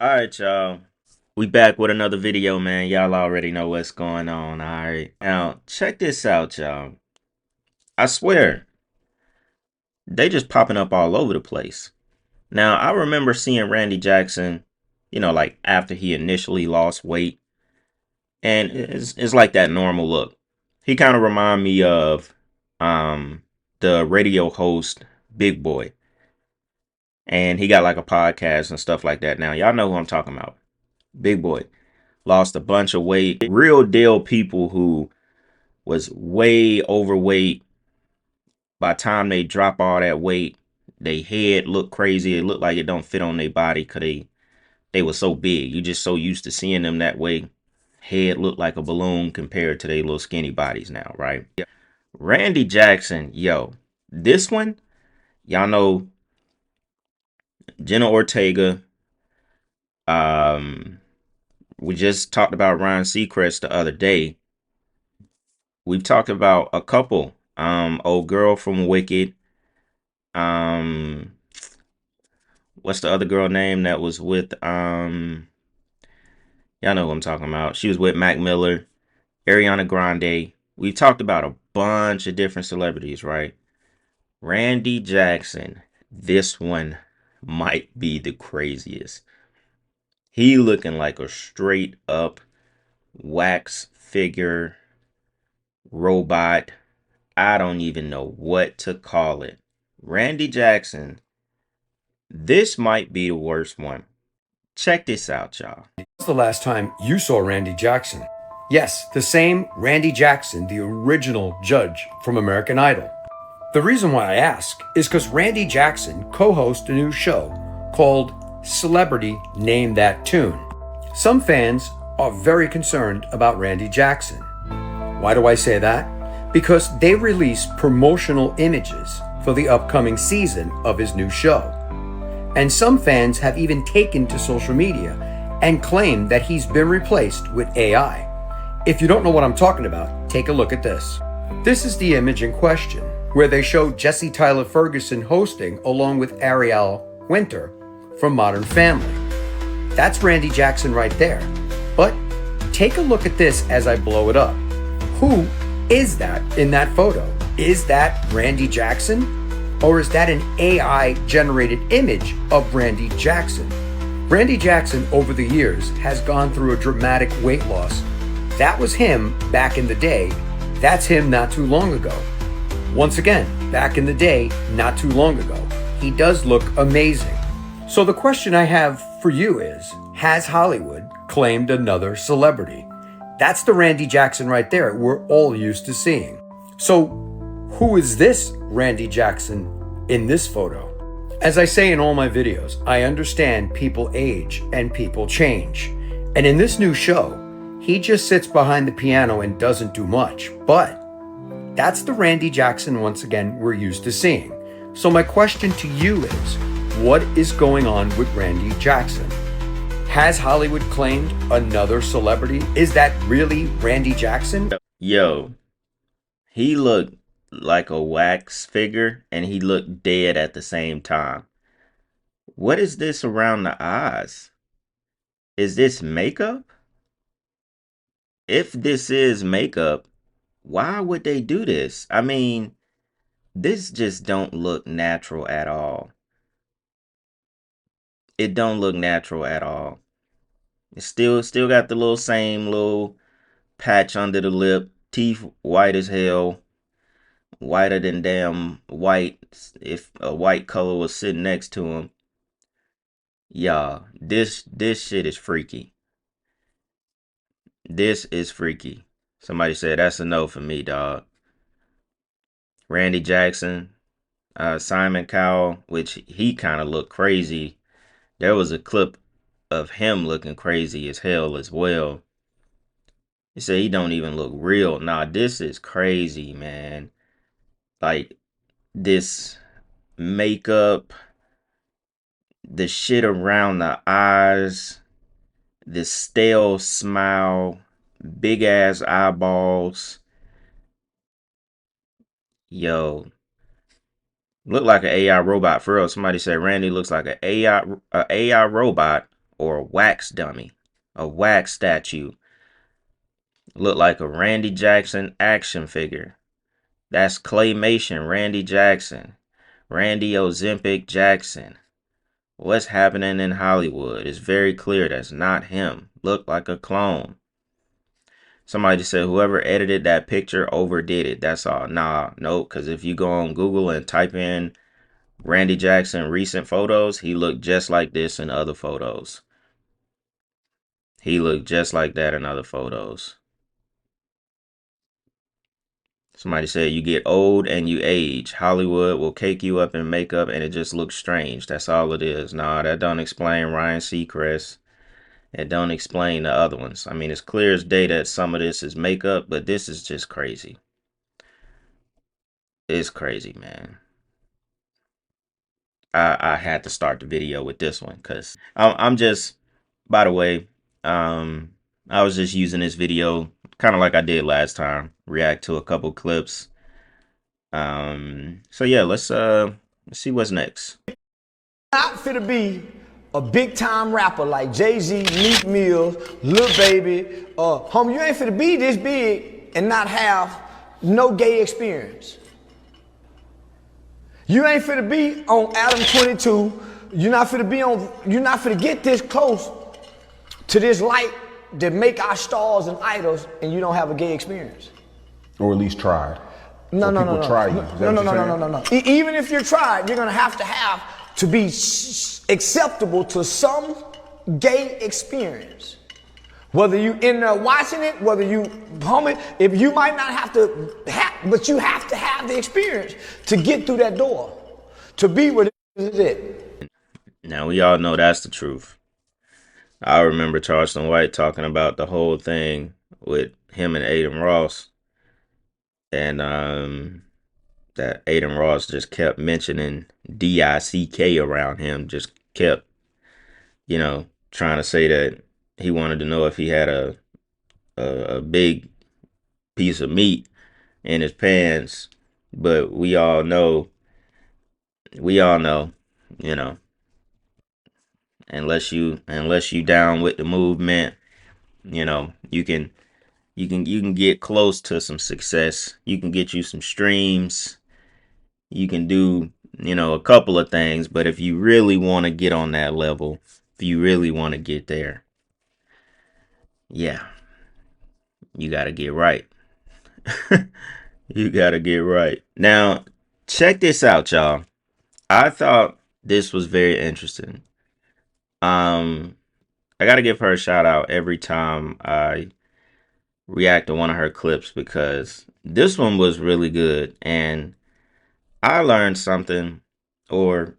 All right, y'all. We back with another video, man. Y'all already know what's going on. All right. Now, check this out, y'all. I swear, they just popping up all over the place. Now, I remember seeing Randy Jackson, like after he initially lost weight, and it's like that normal look. He kind of remind me of um the radio host Big Boy, and he got like a podcast and stuff like that. Now, y'all know who I'm talking about. Big Boy lost a bunch of weight. Real deal people who was way overweight. By the time they drop all that weight, they head look crazy. It looked like it don't fit on their body because they were so big. You just so used to seeing them that way. Head looked like a balloon compared to their little skinny bodies now, right? Yeah. Randy Jackson, yo, this one, y'all know Jenna Ortega. Um, we just talked about Ryan Seacrest the other day. We've talked about a couple. Old girl from Wicked. Um, what's the other girl name that was with y'all know who I'm talking about. She was with Mac Miller, Ariana Grande. We talked about a bunch of different celebrities, right? Randy Jackson, this one might be the craziest. He looking like a straight up wax figure robot. I don't even know what to call it. Randy Jackson, this might be the worst one. Check this out, y'all. Was the last time you saw Randy Jackson? Yes, the same Randy Jackson, the original judge from American Idol. The reason why I ask is because Randy Jackson co-hosts a new show called Celebrity Name That Tune. Some fans are very concerned about Randy Jackson. Why do I say that? Because they release promotional images for the upcoming season of his new show. And some fans have even taken to social media and claimed that he's been replaced with AI. If you don't know what I'm talking about, take a look at this. This is the image in question, where they show Jesse Tyler Ferguson hosting along with Ariel Winter from Modern Family. That's Randy Jackson right there. But take a look at this as I blow it up. Who is that in that photo? Is that Randy Jackson? Or is that an AI generated image of Randy Jackson? Randy Jackson over the years has gone through a dramatic weight loss. That was him back in the day. That's him not too long ago. Once again, back in the day, not too long ago. He does look amazing. So the question I have for you is, has Hollywood claimed another celebrity? That's the Randy Jackson right there we're all used to seeing. So who is this Randy Jackson in this photo? As I say in all my videos, I understand people age and people change. And in this new show, he just sits behind the piano and doesn't do much. But that's the Randy Jackson, once again, we're used to seeing. So my question to you is, what is going on with Randy Jackson? Has Hollywood claimed another celebrity? Is that really Randy Jackson? Yo, he looked like a wax figure and he looked dead at the same time. What is this around the eyes? Is this makeup? If this is makeup, why would they do this? I mean, this just don't look natural at all. It don't look natural at all. It still got the little same little patch under the lip, teeth white as hell, whiter than damn white if a white color was sitting next to him. Yeah, this shit is freaky. This is freaky. Somebody said that's a no for me, dog. Randy Jackson, Simon Cowell, which he kind of looked crazy. There was a clip of him looking crazy as hell as well. He said he don't even look real. Nah, this is crazy, man. Like this makeup, the shit around the eyes, this stale smile, big ass eyeballs. Yo, look like an AI robot for real. Somebody said Randy looks like an AI robot or a wax dummy, a wax statue. Look like a Randy Jackson action figure. That's claymation Randy Jackson. Randy Ozempic Jackson. What's happening in Hollywood? It's very clear that's not him. Looked like a clone. Somebody said whoever edited that picture overdid it. That's all. Nah, nope. Because if you go on Google and type in Randy Jackson recent photos, he looked just like this in other photos. He looked just like that in other photos. Somebody said you get old and you age. Hollywood will cake you up in makeup and it just looks strange. That's all it is. Nah, that don't explain Ryan Seacrest. It don't explain the other ones. I mean, it's clear as day that some of this is makeup, but this is just crazy. It's crazy, man. I had to start the video with this one because I'm just, by the way, I was just using this video kind of like I did last time, react to a couple clips. So yeah, let's see what's next. Not fit to be a big time rapper like Jay-Z, Meek Mill, Lil Baby, homie, you ain't fit to be this big and not have no gay experience. You ain't fit to be on Adam 22. You're not fit to get this close to this light that make our stars and idols, and you don't have a gay experience. Or at least tried. No. Try you. No. Even if you're tried, you're gonna have to be acceptable to some gay experience. Whether you in there watching it, whether you homie, if you might not have to but you have to have the experience to get through that door, to be where this is it. Now we all know that's the truth. I remember Charleston White talking about the whole thing with him and Aiden Ross. And that Aiden Ross just kept mentioning DICK around him, just kept, trying to say that he wanted to know if he had a big piece of meat in his pants. But we all know, unless you down with the movement, you can get close to some success. You can get you some streams. You can do, a couple of things. But if you really want to get on that level, if you really want to get there, yeah, you got to get right. You got to get right. Now, check this out, y'all. I thought this was very interesting. I got to give her a shout out every time I react to one of her clips because this one was really good and I learned something, or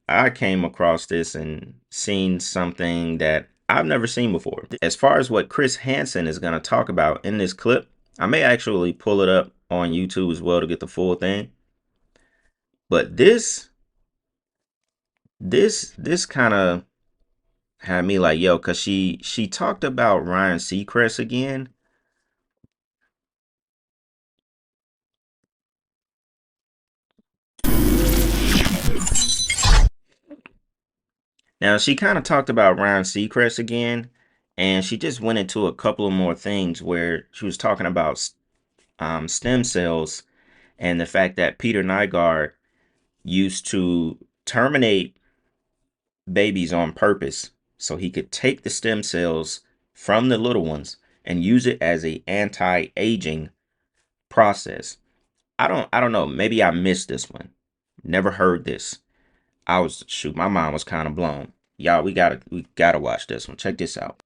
I came across this and seen something that I've never seen before. As far as what Chris Hansen is going to talk about in this clip, I may actually pull it up on YouTube as well to get the full thing. But this kind of had me like, yo, because she talked about Ryan Seacrest again. Now, she kind of talked about Ryan Seacrest again, and she just went into a couple of more things where she was talking about stem cells and the fact that Peter Nygard used to terminate babies on purpose so he could take the stem cells from the little ones and use it as a anti-aging process. I don't know. Maybe I missed this one. Never heard this. My mind was kind of blown. Y'all, we gotta watch this one. Check this out.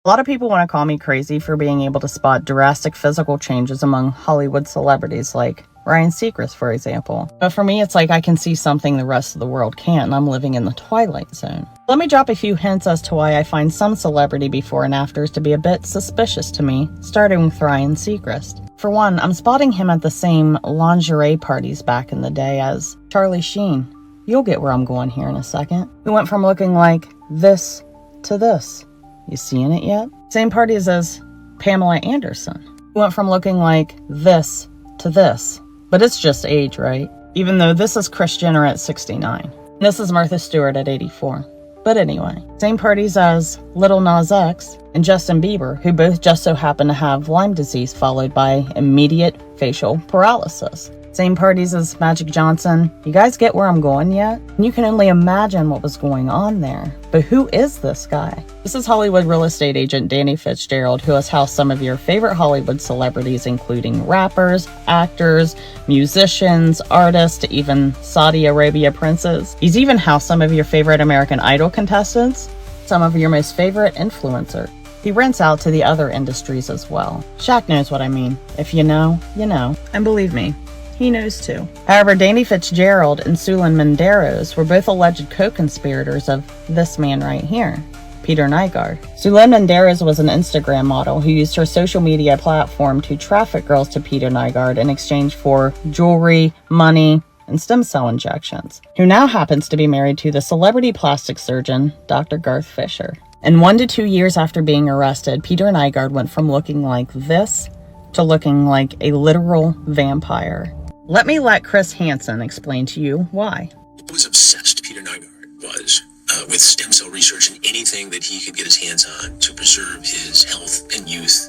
A lot of people want to call me crazy for being able to spot drastic physical changes among Hollywood celebrities like Ryan Seacrest, for example. But for me, it's like I can see something the rest of the world can't, and I'm living in the twilight zone. Let me drop a few hints as to why I find some celebrity before and afters to be a bit suspicious to me, starting with Ryan Seacrest. For one, I'm spotting him at the same lingerie parties back in the day as Charlie Sheen. You'll get where I'm going here in a second. We went from looking like this to this. You seeing it yet? Same parties as Pamela Anderson. We went from looking like this to this. But it's just age, right? Even though this is Kris Jenner at 69. This is Martha Stewart at 84. But anyway, same parties as Lil Nas X and Justin Bieber, who both just so happen to have Lyme disease followed by immediate facial paralysis. Same parties as Magic Johnson. You guys get where I'm going yet? You can only imagine what was going on there. But who is this guy? This is Hollywood real estate agent Danny Fitzgerald, who has housed some of your favorite Hollywood celebrities, including rappers, actors, musicians, artists, to even Saudi Arabia princes. He's even housed some of your favorite American Idol contestants, some of your most favorite influencers. He rents out to the other industries as well. Shaq knows what I mean. If you know, you know. And believe me, he knows too. However, Danny Fitzgerald and Sulin Menderos were both alleged co-conspirators of this man right here, Peter Nygard. Sulin Menderos was an Instagram model who used her social media platform to traffic girls to Peter Nygard in exchange for jewelry, money, and stem cell injections, who now happens to be married to the celebrity plastic surgeon, Dr. Garth Fisher. And 1 to 2 years after being arrested, Peter Nygard went from looking like this to looking like a literal vampire. Let Chris Hansen explain to you why. He was obsessed, Peter Nygard was, with stem cell research and anything that he could get his hands on to preserve his health and youth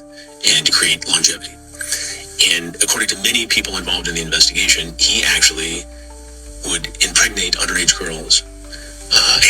and to create longevity. And according to many people involved in the investigation, he actually would impregnate underage girls,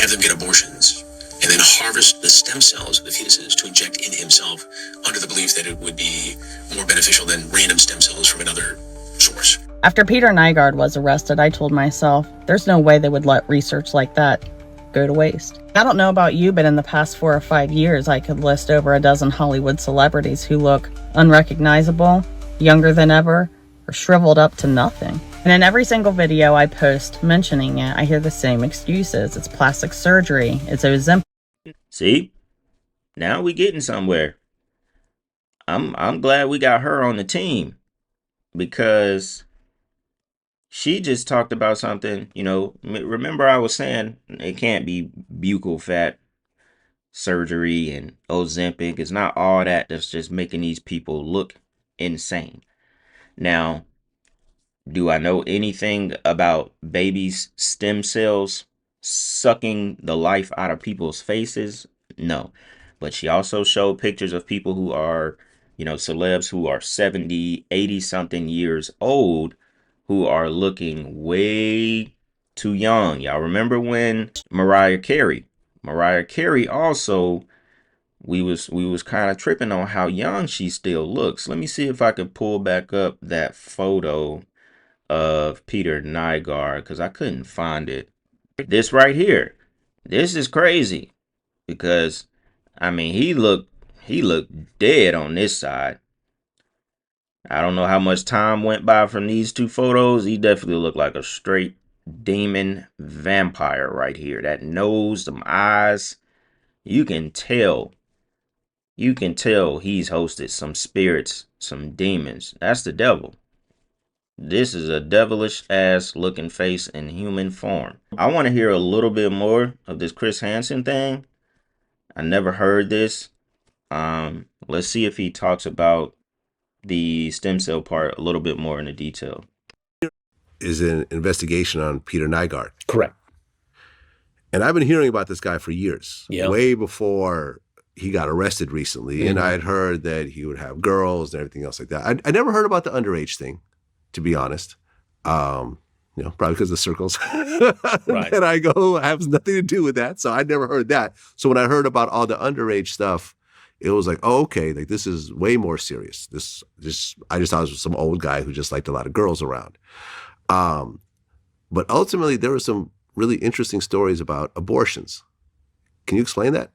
have them get abortions, and then harvest the stem cells of the fetuses to inject in himself under the belief that it would be more beneficial than random stem cells from another source. After Peter Nygard was arrested, I told myself, there's no way they would let research like that go to waste. I don't know about you, but in the past 4 or 5 years, I could list over a dozen Hollywood celebrities who look unrecognizable, younger than ever, or shriveled up to nothing. And in every single video I post mentioning it, I hear the same excuses. It's plastic surgery. It's Ozempic. See? Now we getting somewhere. I'm glad we got her on the team because she just talked about something, remember I was saying it can't be buccal fat surgery and Ozempic. It's not all that that's just making these people look insane. Now, do I know anything about babies' stem cells sucking the life out of people's faces? No. But she also showed pictures of people who are, celebs who are 70, 80 something years old who are looking way too young. Y'all remember when Mariah Carey also, we was kind of tripping on how young she still looks. Let me see if I can pull back up that photo of Peter Nygard because I couldn't find it. This right here. This is crazy because he looked dead on this side. I don't know how much time went by from these two photos. He definitely looked like a straight demon vampire right here. That nose, them eyes, you can tell he's hosted some spirits, some demons. That's the devil. This is a devilish ass looking face in human form. I want to hear a little bit more of this Chris Hansen thing. I never heard this. Let's see if he talks about the stem cell part a little bit more in the detail. Is an investigation on Peter Nygard. Correct. And I've been hearing about this guy for years, Yeah. way before he got arrested recently. Mm-hmm. And I had heard that he would have girls and everything else like that. I never heard about the underage thing, to be honest. Probably because the circles Right. that I go have nothing to do with that. So I never heard that. So when I heard about all the underage stuff, it was like, oh, okay, like this is way more serious. I just thought it was some old guy who just liked a lot of girls around. But ultimately, there were some really interesting stories about abortions. Can you explain that?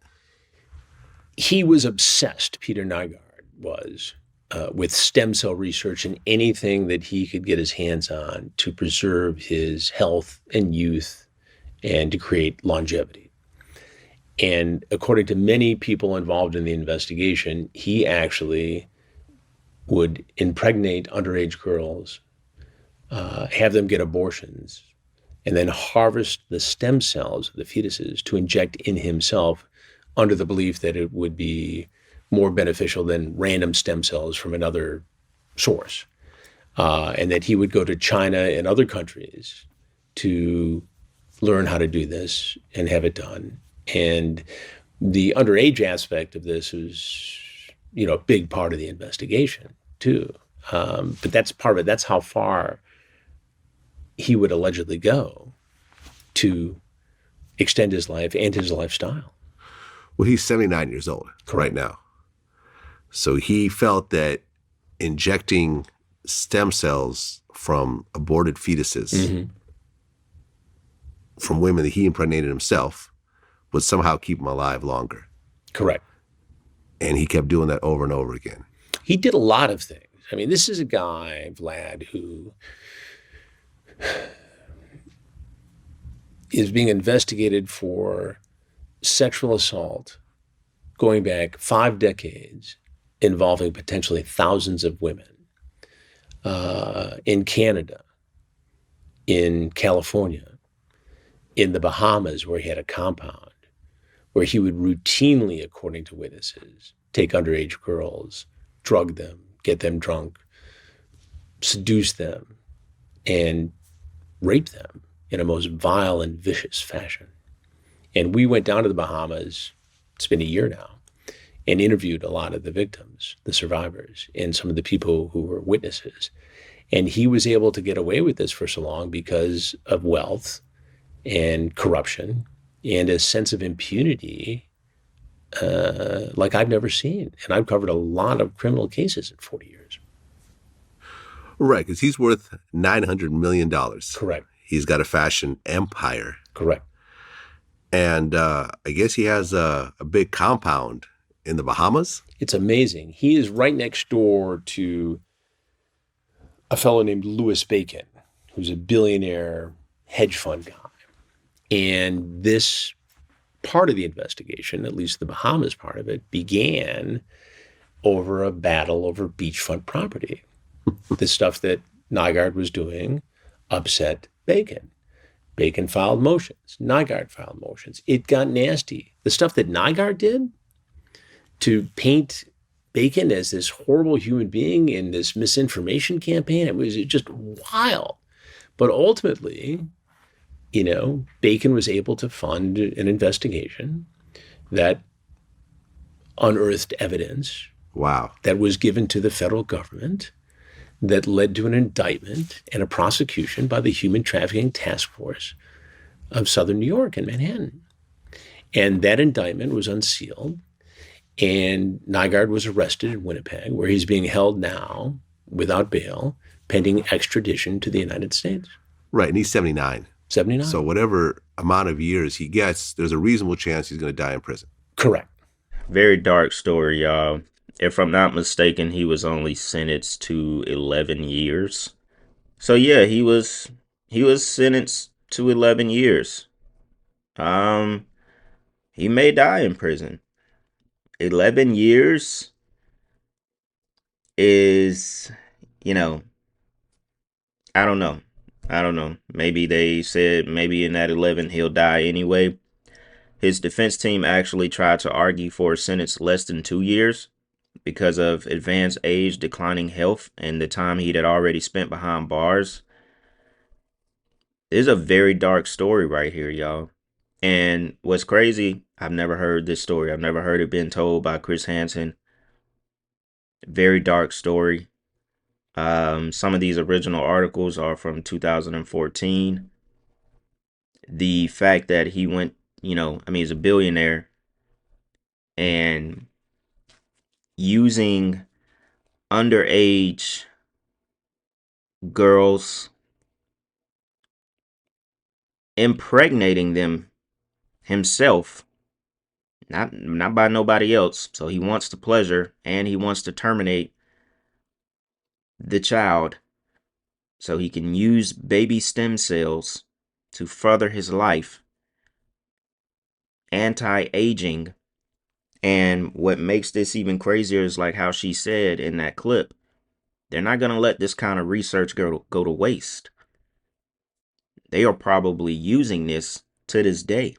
He was obsessed, Peter Nygard was, with stem cell research and anything that he could get his hands on to preserve his health and youth and to create longevity. And according to many people involved in the investigation, he actually would impregnate underage girls, have them get abortions, and then harvest the stem cells of the fetuses to inject in himself under the belief that it would be more beneficial than random stem cells from another source. And that he would go to China and other countries to learn how to do this and have it done And the underage aspect of this is, a big part of the investigation too. But that's part of it. That's how far he would allegedly go to extend his life and his lifestyle. Well, he's 79 years old right now. So he felt that injecting stem cells from aborted fetuses from women that he impregnated himself would somehow keep him alive longer. Correct. And he kept doing that over and over again. He did a lot of things. I mean, this is a guy, Vlad, who is being investigated for sexual assault going back 5 decades, involving potentially thousands of women in Canada, in California, in the Bahamas, where he had a compound, where he would routinely, according to witnesses, take underage girls, drug them, get them drunk, seduce them, and rape them in a most vile and vicious fashion. And we went down to the Bahamas, it's been a year now, and interviewed a lot of the victims, the survivors, and some of the people who were witnesses. And he was able to get away with this for so long because of wealth and corruption and a sense of impunity like I've never seen. And I've covered a lot of criminal cases in 40 years. Right, because he's worth $900 million. Correct. He's got a fashion empire. Correct. And I guess he has a big compound in the Bahamas. It's amazing. He is right next door to a fellow named Louis Bacon, who's a billionaire hedge fund guy. And this part of the investigation, at least the Bahamas part of it, began over a battle over beachfront property. The stuff that Nygard was doing upset Bacon. Bacon filed motions. Nygard filed motions. It got nasty. The stuff that Nygard did to paint Bacon as this horrible human being in this misinformation campaign, it was just wild. But ultimately, Bacon was able to fund an investigation that unearthed evidence. Wow. That was given to the federal government that led to an indictment and a prosecution by the Human Trafficking Task Force of Southern New York and Manhattan. And that indictment was unsealed, and Nygard was arrested in Winnipeg, where he's being held now without bail, pending extradition to the United States. Right, and he's 79. 79. So whatever amount of years he gets, there's a reasonable chance he's going to die in prison. Correct. Very dark story, y'all. If I'm not mistaken, he was only sentenced to 11 years. So yeah, he was sentenced to 11 years. He may die in prison. 11 years is, I don't know. Maybe they said maybe in that 11 he'll die anyway. His defense team actually tried to argue for a sentence less than 2 years because of advanced age, declining health, and the time he'd had already spent behind bars. This is a very dark story right here, y'all. And what's crazy, I've never heard this story. I've never heard it been told by Chris Hansen. Very dark story. Some of these original articles are from 2014. The fact that he went, he's a billionaire and using underage girls, impregnating them himself, not by nobody else. So he wants the pleasure and he wants to terminate the child so he can use baby stem cells to further his life, anti-aging. And what makes this even crazier is like how she said in that clip, they're not going to let this kind of research go to waste. They are probably using this to this day.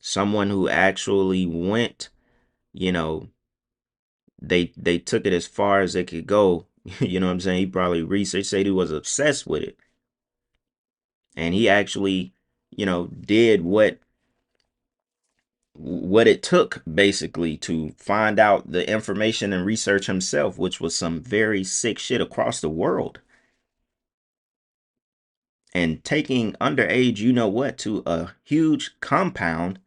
Someone who actually went, they took it as far as it could go. You know what I'm saying? He probably researched, said he was obsessed with it. And he actually, did what what it took basically to find out the information and research himself, which was some very sick shit across the world. And taking underage, you know what, to a huge compound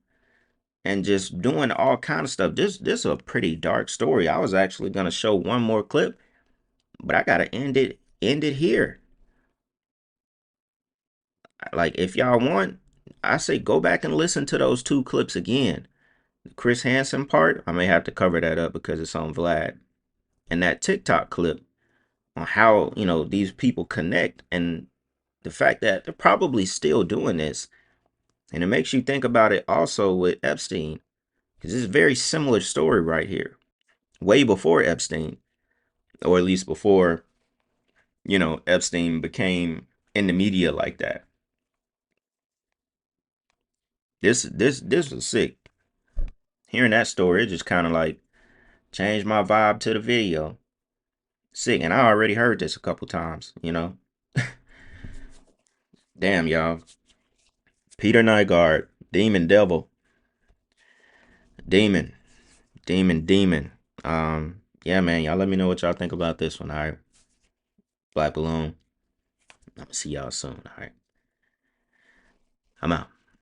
and just doing all kind of stuff. This is a pretty dark story. I was actually gonna show one more clip, but I gotta end it here. Like, if y'all want, I say go back and listen to those two clips again. The Chris Hansen part, I may have to cover that up because it's on Vlad. And that TikTok clip on how, these people connect, and the fact that they're probably still doing this. And it makes you think about it also with Epstein, because it's a very similar story right here. Way before Epstein, or at least before, Epstein became in the media like that. This was sick. Hearing that story, it just kind of like changed my vibe to the video. Sick, and I already heard this a couple times, Damn, y'all. Peter Nygard, Demon Devil. Demon. Demon. Yeah, man, y'all let me know what y'all think about this one, alright? Black Balloon. I'm gonna see y'all soon, alright? I'm out.